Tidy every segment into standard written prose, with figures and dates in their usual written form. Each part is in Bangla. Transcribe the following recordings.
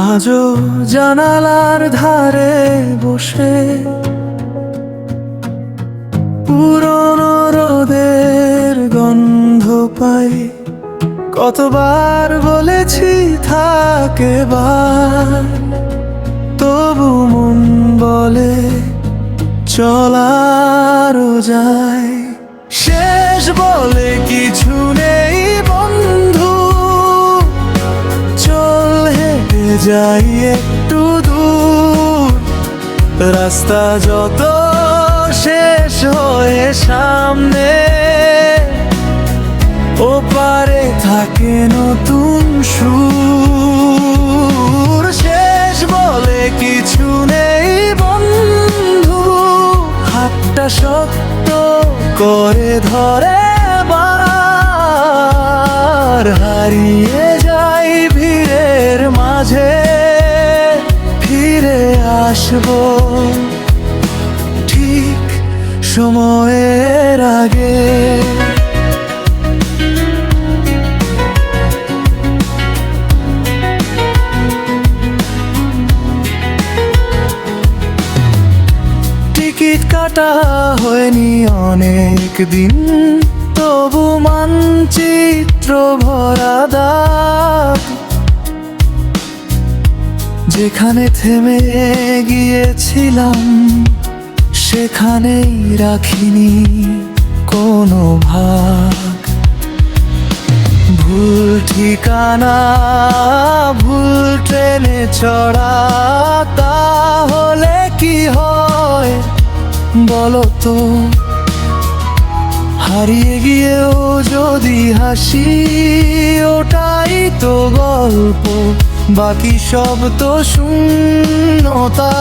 আজও জানালার ধারে বসে পুরনো রোদের গন্ধ পাই। কতবার বলেছি থাকে বার, তবু মন বলে চলারও যায়। শেষ বলে কিছু নেই বন্ধু, চল হেঁটে যাই একটু দূর। রাস্তা যত শেষ হয়ে সামনে, ওপারে থাকে নতুন সুর। শেষ বলে কিছু নেই বন্ধু, হাতটা শক্ত করে ধরে বার। হারিয়ে যাই ভিড়ের মাঝে, ফিরে আসবো ঠিক সময়ের আগে। টিকিট কাটা হয়নি অনেক দিন, তবু মানচিত্র ভরা দাগ। যেখানে থেমে গিয়েছিলাম সেখানেই রাখিনি কোনো ভাগ। ভুল ঠিকানা, ভুল ট্রেনে চড়া, তাহলে কি হয় বলো তো? হারিয়ে গিয়েও যদি হাসি, ওটাই তো গল্প, বাকি সব তো শূন্যতা।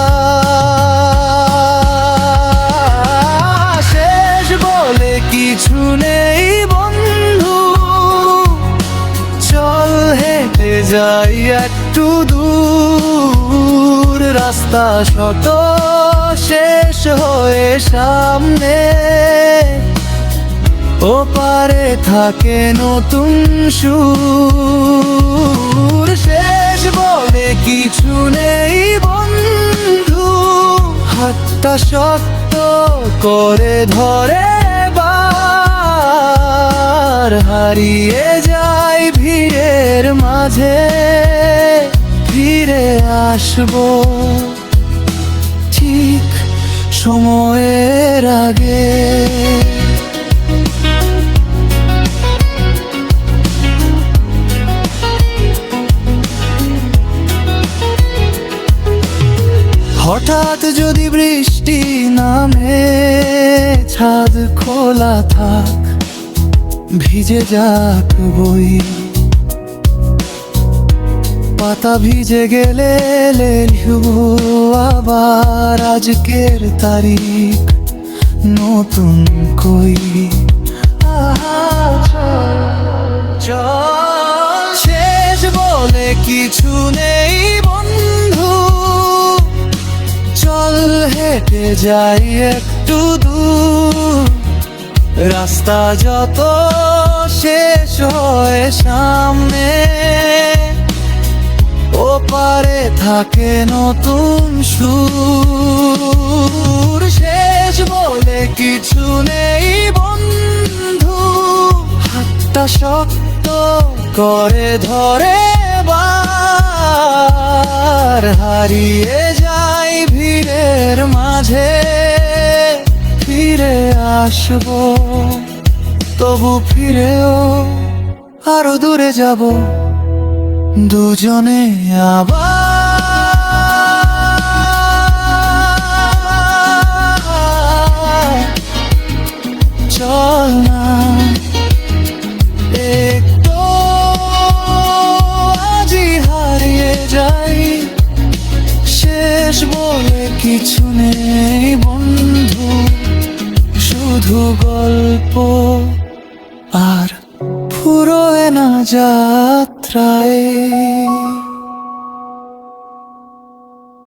শেষ বলে কিছু নেই বন্ধু, চল হেঁটে যাই একটু দূর। রাস্তা শত শেষ হয়ে সামনে, ওপারে থাকে নতুন সুর। শেষ বলে কিছু নেই বন্ধু, হাতটা শক্ত করে ধরে বার। হারিয়ে যাই ভিড়ের মাঝে, ফিরে আসবো ঠিক সময়ের আগে। হঠাৎ যদি বৃষ্টি নামে, ছাদ খোলা থাক, ভিজে যাক বই। পাতা ভিজে গেলে লিখব আবার আজকের তারিখ নতুন কই। চল শেষ বলে কিছু নেই বন্ধু, চল হেঁটে যাই একটু দূর। রাস্তা যত শেষ হয় সামনে, ওপারে থাকে নতুন সুর। শেষ বলে কিছু নেই বন্ধু, হাতটা শক্ত করে ধরে বার। হারিয়ে যাই ভিড়ের মাঝে, ফিরে আসবো তবু ফিরেও আরো দূরে যাব দুজনে আবার। চল না একটু আজই হারিয়ে যাই। শেষ বলে কিছু নেই বন্ধু, শুধু গল্প আর ফুরোয় না যাত্রায়।